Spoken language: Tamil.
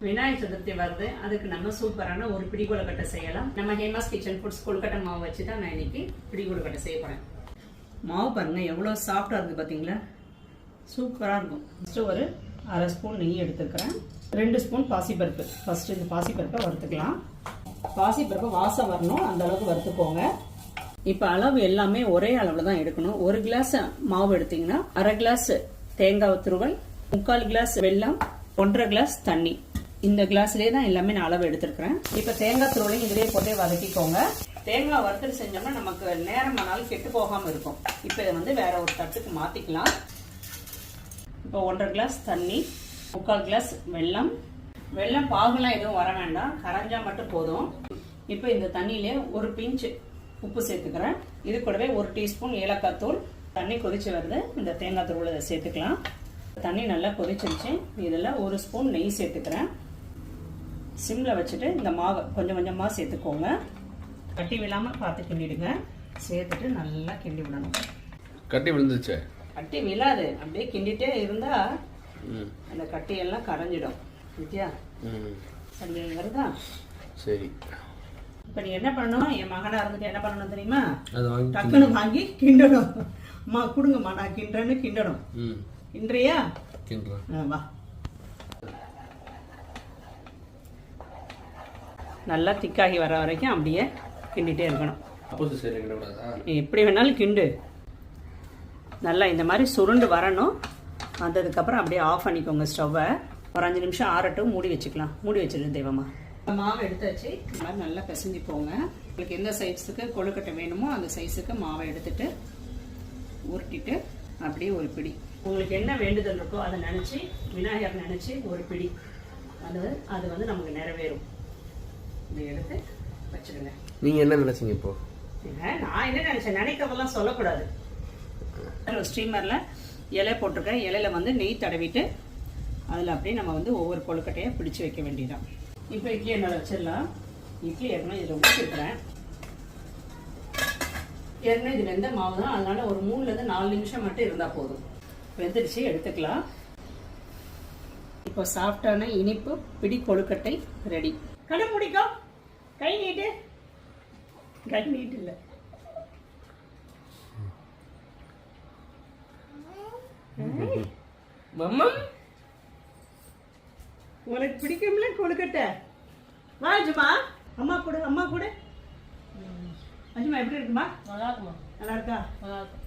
விநாயகர் சதுர்த்தி வருது. அதுக்கு நம்ம சூப்பரான ஒரு பிடி கொழுக்கட்டை செய்யலாம். நம்ம ஹேமாஸ் கிச்சன் ஃபுட்ஸ் கொழுக்கட்டை மாவு வச்சு தான் நான் இன்னைக்கு பிடி கொழுக்கட்டை செய்ய போறேன். மாவு பாருங்க எவ்வளோ சாஃப்டா இருக்கு பார்த்தீங்களா, சூப்பரா இருக்கும். ஃபர்ஸ்ட் ஒரு அரை ஸ்பூன் நெய் எடுத்துக்கிறேன். 2 ஸ்பூன் பாசிப்பருப்பு. ஃபர்ஸ்ட் இந்த பாசிப்பருப்பை வறுத்துக்கலாம். பாசிப்பருப்பை வாசம் வரணும், அந்த அளவுக்கு வறுத்துக்கோங்க. இப்போ அளவு எல்லாமே ஒரே அளவுல தான் எடுக்கணும். 1 கிளாஸ் மாவு எடுத்தீங்கன்னா அரை கிளாஸ் தேங்காய் துருவல், 3/4 கிளாஸ் வெல்லம், 1/2 கிளாஸ் தண்ணி. இந்த கிளாஸ்லேயே தான் எல்லாமே நான் அளவு எடுத்துருக்கிறேன். இப்போ தேங்காய் துருவலையும் இதிலே போட்டே வதக்கிக்கோங்க. தேங்காய் வறுத்தல் செஞ்சோம்னா நமக்கு நேரமானாலும் கெட்டு போகாம இருக்கும். இப்போ இதை வந்து வேற ஒரு தட்டுக்கு மாத்திக்கலாம். இப்போ 1/2 கிளாஸ் தண்ணி, 3/4 கிளாஸ் வெல்லம். வெல்லம் பாகுலாம் எதுவும் வர வேண்டாம், கரைஞ்சா மட்டும் போதும். இப்போ இந்த தண்ணியிலே ஒரு பிஞ்ச் உப்பு சேர்த்துக்கிறேன். இது கூடவே 1 டீஸ்பூன் ஏலக்காய் தூள். தண்ணி கொதிச்சு வருது, இந்த தேங்காய் தூள் இதை சேர்த்துக்கலாம். தண்ணி நல்லா கொதிச்சிருச்சு. இதில் 1 ஸ்பூன் நெய் சேர்த்துக்கிறேன். சிம்ல வச்சுட்டு இந்த மாவை கொஞ்சம் கொஞ்சமாக சேர்த்துக்கோங்க. கட்டி விழாம பார்த்து கிண்டிடுங்க. சேர்த்துட்டு நல்லா கிண்டி விடணும். கட்டி விழுந்துச்சு? கட்டி விழாது, அப்படியே கிண்டிட்டே இருந்தா அந்த கட்டியெல்லாம் கரைஞ்சிடும். வித்தியா சரி வருதா? சரி. இப்ப நீ என்ன பண்ணணும், என் மகனா இருந்துட்டு என்ன பண்ணணும் தெரியுமா, டக்குன்னு வாங்கி கிண்டணும். அம்மா கொடுங்கம்மா நான் கிண்டுறேன்னு கிண்டணும். கிண்டுறியா? கிண்டுறேன். வா. நல்லா திக்காகி வர வரைக்கும் அப்படியே கிண்டிகிட்டே இருக்கணும். எப்படி வேணாலும் கிண்டு. நல்லா இந்த மாதிரி சுருண்டு வரணும். வந்ததுக்கப்புறம் அப்படியே ஆஃப் பண்ணிக்கோங்க ஸ்டவ்வை. ஒரு 5 நிமிஷம் ஆறட்டும், மூடி வச்சுக்கலாம். மூடி வச்சிருந்தேன் தெய்வமா. மாவு எடுத்தாச்சு. இந்த மாதிரி நல்லா பிசைஞ்சுக்கோங்க. உங்களுக்கு எந்த சைஸுக்கு கொழுக்கட்டை வேணுமோ அந்த சைஸுக்கு மாவை எடுத்துட்டு உருட்டிட்டு அப்படியே ஒரு பிடி, உங்களுக்கு என்ன வேண்டுதல் இருக்கோ அதை நினச்சி, விநாயகர் நினச்சி ஒரு பிடி, அது வந்து நமக்கு நிறைவேறும். இதை எடுத்து வச்சிருங்க. நீங்க என்ன நினைச்சீங்க இப்போ? நான் என்ன நினைச்சேன், நினைக்கிறதெல்லாம் சொல்லக்கூடாது. ஒரு ஸ்டீமர்ல இலை போட்டிருக்கேன். இலையில வந்து நெய் தடவிட்டு அதில் அப்படியே நம்ம வந்து ஒவ்வொரு கொழுக்கட்டையை பிடிச்சு வைக்க வேண்டியதான். இப்போ இட்லி எண்ணெய் வச்சிடலாம். இட்லி ஏற்கனவே இதில் ஊற்றிருக்கிறேன். ஏற்கனவே இதில் எந்த மாவு தான், அதனால ஒரு 3லேருந்து 4 நிமிஷம் மட்டும் இருந்தால் போதும். வெந்துடுச்சு, எடுத்துக்கலாம். இப்போ சாஃப்டான இனிப்பு பிடி கொழுக்கட்டை ரெடி. கடை முடிக்கும். கை நீட்டு. கை நீட்டு இல்லை. உனக்கு பிடிக்கும்ல கொழுக்கட்டை? வா அஜுமா, அம்மா கூட, அம்மா கூட. அஜுமா எப்படி இருக்குமா? நல்லா இருக்குமா? நல்லா இருக்கா? நல்லா இருக்கும்.